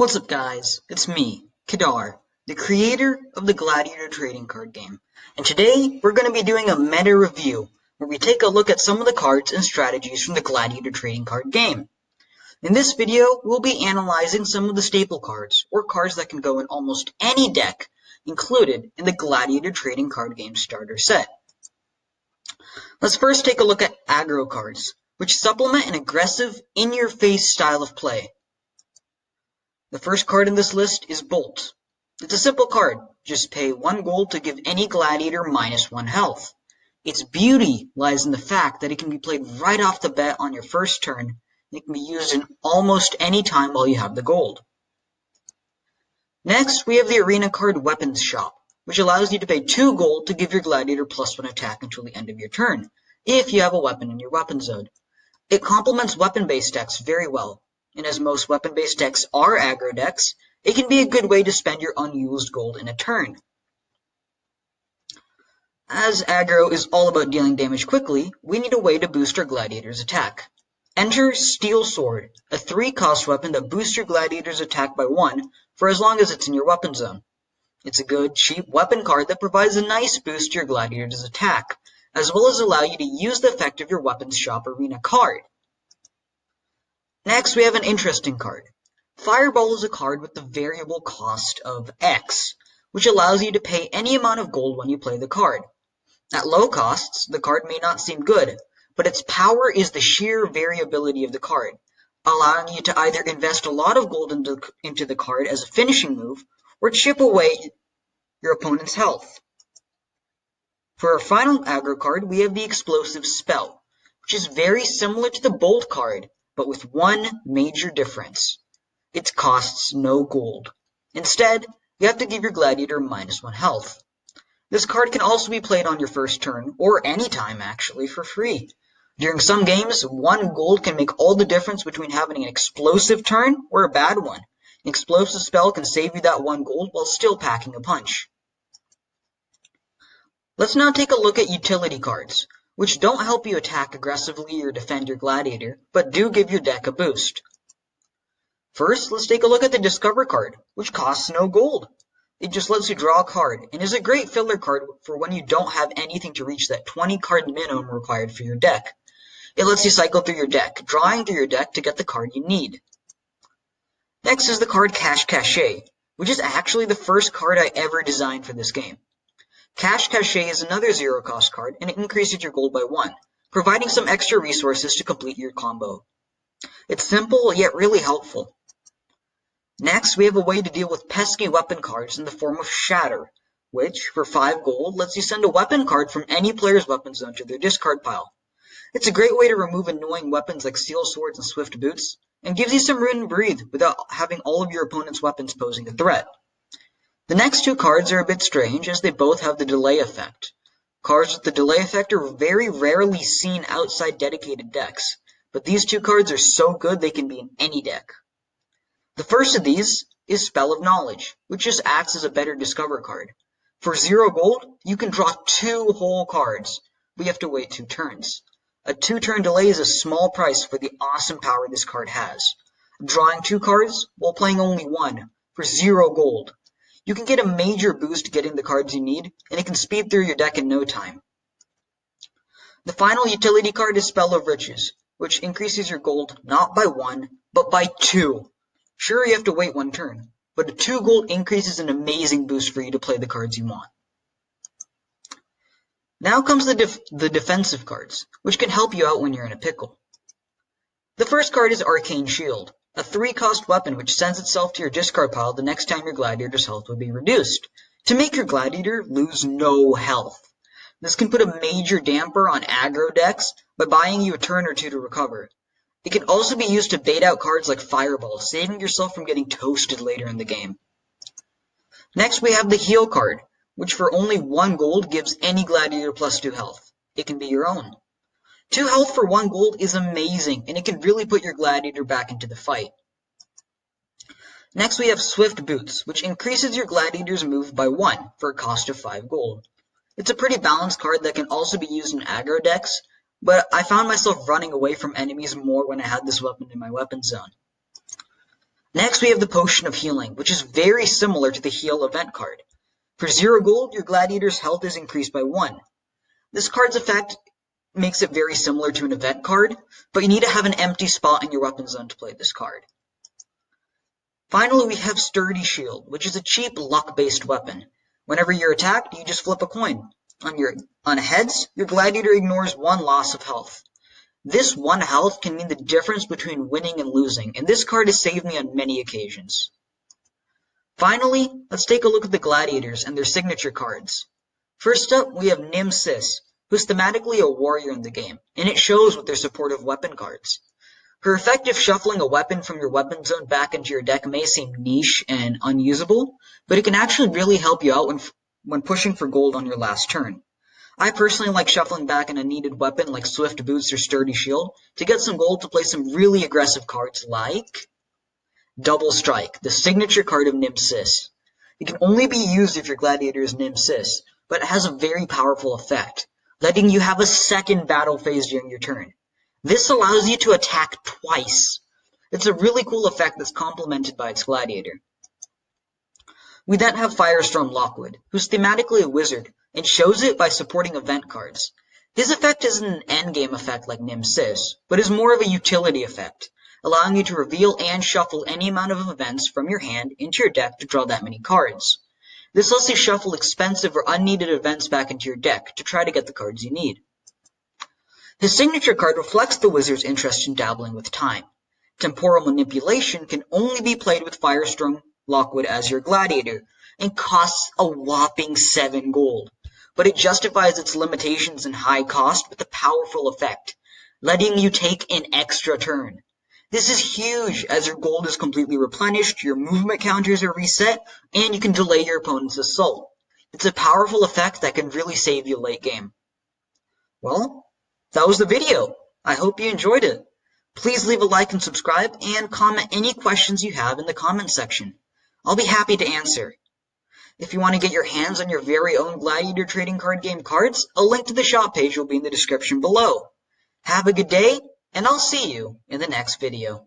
What's up guys, it's me, Kadar, the creator of the Gladiator Trading Card Game, and today we're going to be doing a meta review where we take a look at some of the cards and strategies from the Gladiator Trading Card Game. In this video, we'll be analyzing some of the staple cards, or cards that can go in almost any deck, included in the Gladiator Trading Card Game starter set. Let's first take a look at Aggro cards, which supplement an aggressive, in-your-face style of play. The first card in this list is Bolt. It's a simple card, just pay 1 gold to give any gladiator -1 health. Its beauty lies in the fact that it can be played right off the bat on your first turn, and it can be used in almost any time while you have the gold. Next, we have the arena card Weapons Shop, which allows you to pay 2 gold to give your gladiator +1 attack until the end of your turn, if you have a weapon in your weapon zone. It complements weapon-based decks very well, and as most weapon-based decks are aggro decks, it can be a good way to spend your unused gold in a turn. As aggro is all about dealing damage quickly, we need a way to boost our gladiator's attack. Enter Steel Sword, a 3-cost weapon that boosts your gladiator's attack by 1 for as long as it's in your weapon zone. It's a good, cheap weapon card that provides a nice boost to your gladiator's attack, as well as allow you to use the effect of your Weapons Shop Arena card. Next, we have an interesting card. Fireball is a card with the variable cost of X, which allows you to pay any amount of gold when you play the card. At low costs, the card may not seem good, but its power is the sheer variability of the card, allowing you to either invest a lot of gold into the card as a finishing move, or chip away your opponent's health. For our final aggro card, we have the Explosive Spell, which is very similar to the Bolt card, but with one major difference. It costs no gold. Instead, you have to give your gladiator -1 health. This card can also be played on your first turn, or any time actually, for free. During some games, 1 gold can make all the difference between having an explosive turn or a bad one. An explosive spell can save you that 1 gold while still packing a punch. Let's now take a look at utility cards, which don't help you attack aggressively or defend your gladiator, but do give your deck a boost. First, let's take a look at the Discover card, which costs no gold. It just lets you draw a card, and is a great filler card for when you don't have anything to reach that 20 card minimum required for your deck. It lets you cycle through your deck, drawing through your deck to get the card you need. Next is the card Cash Cachet, which is actually the first card I ever designed for this game. Cash Cachet is another 0-cost card, and it increases your gold by 1, providing some extra resources to complete your combo. It's simple, yet really helpful. Next, we have a way to deal with pesky weapon cards in the form of Shatter, which, for 5 gold, lets you send a weapon card from any player's weapon zone to their discard pile. It's a great way to remove annoying weapons like Steel Swords and Swift Boots, and gives you some room to breathe without having all of your opponent's weapons posing a threat. The next 2 cards are a bit strange, as they both have the delay effect. Cards with the delay effect are very rarely seen outside dedicated decks, but these 2 cards are so good they can be in any deck. The first of these is Spell of Knowledge, which just acts as a better Discover card. For 0 gold, you can draw 2 whole cards, but you have to wait 2 turns. A 2-turn delay is a small price for the awesome power this card has. Drawing 2 cards while playing only 1 for 0 gold. You can get a major boost getting the cards you need, and it can speed through your deck in no time. The final utility card is Spell of Riches, which increases your gold not by 1, but by 2. Sure, you have to wait 1 turn, but a 2 gold increase is an amazing boost for you to play the cards you want. Now comes the defensive cards, which can help you out when you're in a pickle. The first card is Arcane Shield, a 3-cost weapon which sends itself to your discard pile the next time your gladiator's health will be reduced, to make your gladiator lose no health. This can put a major damper on aggro decks by buying you a turn or 2 to recover. It can also be used to bait out cards like Fireball, saving yourself from getting toasted later in the game. Next, we have the Heal card, which for only 1 gold gives any gladiator +2 health. It can be your own. 2 health for 1 gold is amazing, and it can really put your gladiator back into the fight. Next, we have Swift Boots, which increases your gladiator's move by 1 for a cost of 5 gold. It's a pretty balanced card that can also be used in aggro decks, but I found myself running away from enemies more when I had this weapon in my weapon zone. Next, we have the Potion of Healing, which is very similar to the Heal event card. For 0 gold, your Gladiator's health is increased by 1. This card's effect makes it very similar to an event card, but you need to have an empty spot in your weapon zone to play this card. Finally, we have Sturdy Shield, which is a cheap luck-based weapon. Whenever you're attacked, you just flip a coin. On heads, your Gladiator ignores 1 loss of health. This 1 health can mean the difference between winning and losing, and this card has saved me on many occasions. Finally, let's take a look at the Gladiators and their signature cards. First up, we have Nemesis, who's thematically a warrior in the game, and it shows with their supportive weapon cards. Her effect of shuffling a weapon from your weapon zone back into your deck may seem niche and unusable, but it can actually really help you out when pushing for gold on your last turn. I personally like shuffling back in a needed weapon like Swift Boots or Sturdy Shield to get some gold to play some really aggressive cards like Double Strike, the signature card of Nemesis. It can only be used if your Gladiator is Nemesis, but it has a very powerful effect, letting you have a second battle phase during your turn. This allows you to attack twice. It's a really cool effect that's complemented by its Gladiator. We then have Firestorm Lockwood, who's thematically a wizard, and shows it by supporting event cards. His effect isn't an endgame effect like Nemesis, but is more of a utility effect, allowing you to reveal and shuffle any amount of events from your hand into your deck to draw that many cards. This lets you shuffle expensive or unneeded events back into your deck to try to get the cards you need. His signature card reflects the wizard's interest in dabbling with time. Temporal Manipulation can only be played with Firestorm Lockwood as your Gladiator, and costs a whopping 7 gold, but it justifies its limitations and high cost with a powerful effect, letting you take an extra turn. This is huge, as your gold is completely replenished, your movement counters are reset, and you can delay your opponent's assault. It's a powerful effect that can really save you late game. Well, that was the video. I hope you enjoyed it. Please leave a like and subscribe, and comment any questions you have in the comment section. I'll be happy to answer. If you want to get your hands on your very own Gladiator Trading Card Game cards, a link to the shop page will be in the description below. Have a good day, and I'll see you in the next video.